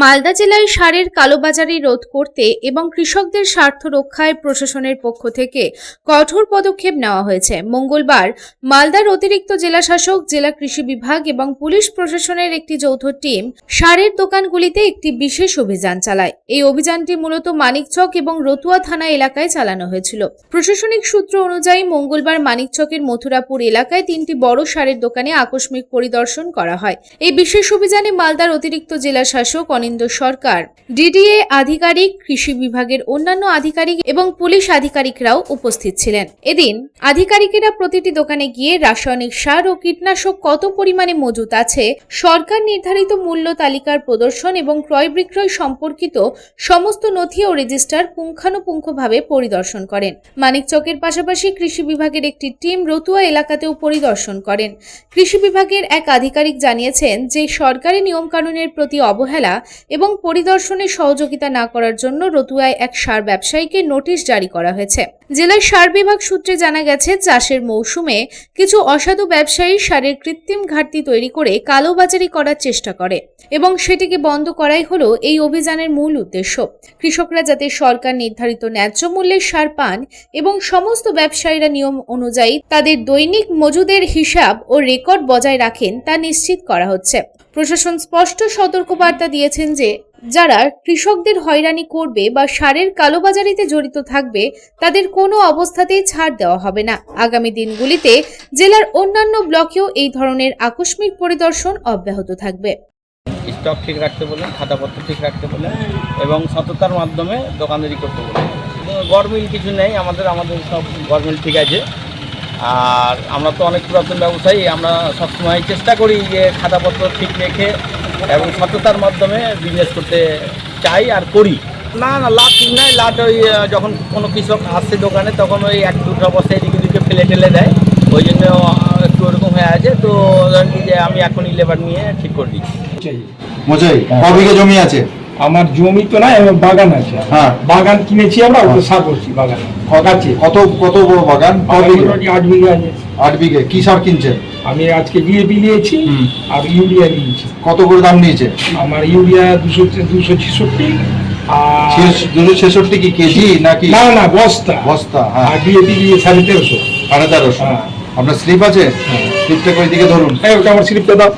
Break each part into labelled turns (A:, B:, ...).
A: মালদা জেলায় সারের কালোবাজারি রোধ করতে এবং কৃষকদের স্বার্থ রক্ষায় প্রশাসনের পক্ষ থেকে কঠোর পদক্ষেপ নেওয়া হয়েছে। মঙ্গলবার মালদার অতিরিক্ত জেলাশাসক, জেলা কৃষি বিভাগ এবং পুলিশ প্রশাসনের একটি যৌথ টিম সারের দোকানগুলিতে একটি বিশেষ অভিযান চালায়। এই অভিযানটি মূলত মানিকচক এবং রতুয়া থানা এলাকায় চালানো হয়েছিল। প্রশাসনিক সূত্র অনুযায়ী মঙ্গলবার মানিকচকের মথুরাপুর এলাকায় 3টি বড় সারের দোকানে আকস্মিক পরিদর্শন করা হয়। এই বিশেষ অভিযানে মালদার অতিরিক্ত জেলাশাসক অনিন্দ্য সরকার, ডিডিএ আধিকারিক, কৃষি বিভাগের অন্যান্য আধিকারিক এবং পুলিশ আধিকারিকরাও উপস্থিত ছিলেন। এদিন আধিকারিকেরা প্রতিটি দোকানে গিয়ে রাসায়নিক সার ও কীটনাশক কত পরিমাণে মজুত আছে, সরকার নির্ধারিত মূল্য তালিকার প্রদর্শন এবং ক্রয় বিক্রয় সম্পর্কিত সমস্ত নথি ও রেজিস্টার পুঙ্খানুপুঙ্খভাবে পরিদর্শন করেন। মানিকচকের পাশাপাশি কৃষি বিভাগের একটি টিম রতুয়া এলাকাতেও পরিদর্শন করেন। কৃষি বিভাগের এক আধিকারিক জানিয়েছেন যে সরকারি নিয়মকানুনের প্রতি অবহেলা এবং পরিদর্শনে সহযোগিতা না করার জন্য রতুয়ায় এক সার ব্যবসায়ীকে নোটিশ জারি করা হয়েছে। জেলার সার বিভাগ সূত্রে জানা গেছে, চাষের মৌসুমে কিছু অসাধু ব্যবসায়ী সারের কৃত্রিম ঘাটতি তৈরি করে কালোবাজারি করার চেষ্টা করে এবং সেটিকে বন্ধ করাই হলো এই অভিযানের মূল উদ্দেশ্য। কৃষকরা যাতে সরকার নির্ধারিত ন্যায্য মূল্যের সার পান এবং সমস্ত ব্যবসায়ীরা নিয়ম অনুযায়ী তাদের দৈনিক মজুদের হিসাব ও রেকর্ড বজায় রাখেন তা নিশ্চিত করা হচ্ছে। প্রশাসন স্পষ্ট সতর্কবার্তা দিয়েছেন যে যারা কৃষকদের হয়রানি করবে বা সারের কালোবাজারিতে জড়িত থাকবে তাদের কোনো অবস্থাতেই ছাড় দেওয়া হবে না। আগামী দিনগুলিতে জেলার অন্যান্য ব্লকেও এই ধরনের আকস্মিক পরিদর্শন অব্যাহত থাকবে।
B: স্টক ঠিক রাখতে বলেন, খাতাপত্র ঠিক রাখতে বলেন এবং সততার মাধ্যমে দোকানদারি করতে বলেন। গরমিল কিছু নেই, আমাদের সব গরমিল ঠিক আছে। আর আমরা তো অনেক পুরাতন ব্যবসায়ী, আমরা সবসময় চেষ্টা করি যে খাতাপত্র ঠিক রেখে এবং সততার মাধ্যমে বিজনেস করতে চাই আর করি। না লাভ ঠিক নয়, লাভ ওই যখন কোনো কৃষক আসছে দোকানে তখন ওই 1-2 বস্তা এদিকে দিকে ফেলে ঠেলে দেয়, ওই জন্য একটু ওরকম হয়ে আছে। তো ধরেন কি যে আমি এখনই লেবার নিয়ে ঠিক করে দিচ্ছি।
C: মজাই ক বিঘা জমি আছে?
D: আমার জমি তো নাই, আমার বাগান আছে।
C: হ্যাঁ,
D: বাগান কিনেছি আমরা, ওটা সার করছি বাগানে। আছে
C: কত বড় বাগান?
D: 8 বিঘা আছে।
C: 8 বিঘে কি সার কিনছেন?
D: আমি আজকে ডিএপি নিয়েছি আর ইউরিয়া নিয়েছি।
C: কত করে দাম নিয়েছে?
D: আমার ইউরিয়া 266 আর
C: 266 কি কেজি নাকি?
D: না বস্তা।
C: হ্যাঁ।
D: আর ডিএপি 1350।
C: 1350। আপনার স্লিপ আছে? স্লিপটা কই দিকে ধরুন।
D: ওটা আমার স্লিপটা দাও।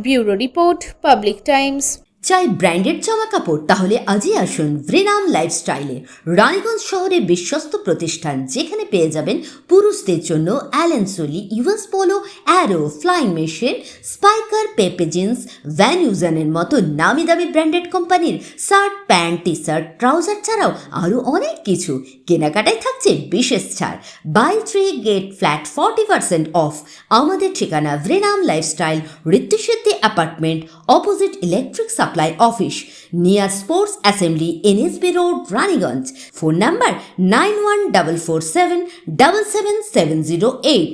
A: Bureau report, public Times.
E: চাই ব্র্যান্ডেড জামা কাপড়? তাহলে আজই আসুন ভ্রেনাম লাইফস্টাইলে, রানীগঞ্জ শহরে বিশ্বস্ত প্রতিষ্ঠান, যেখানে পেয়ে যাবেন পুরুষদের জন্য Allen Solly, US Polo, Arrow, Flying Machine, Spykar, Pepe Jeans, Van ইউজানের মতো নামি দামি ব্র্যান্ডেড কোম্পানির shirt, pant, T shirt, trouser ছাড়াও আরও অনেক কিছু। কেনাকাটায় থাকছে বিশেষ ছাড়, বাই 3 গেট ফ্ল্যাট 40% অফ। আমাদের ঠিকানা ভ্রেনাম lifestyle, Ritusiddhi apartment, opposite electric supply office, near sports assembly, NSB road, Raniganj. Phone number 9144777708।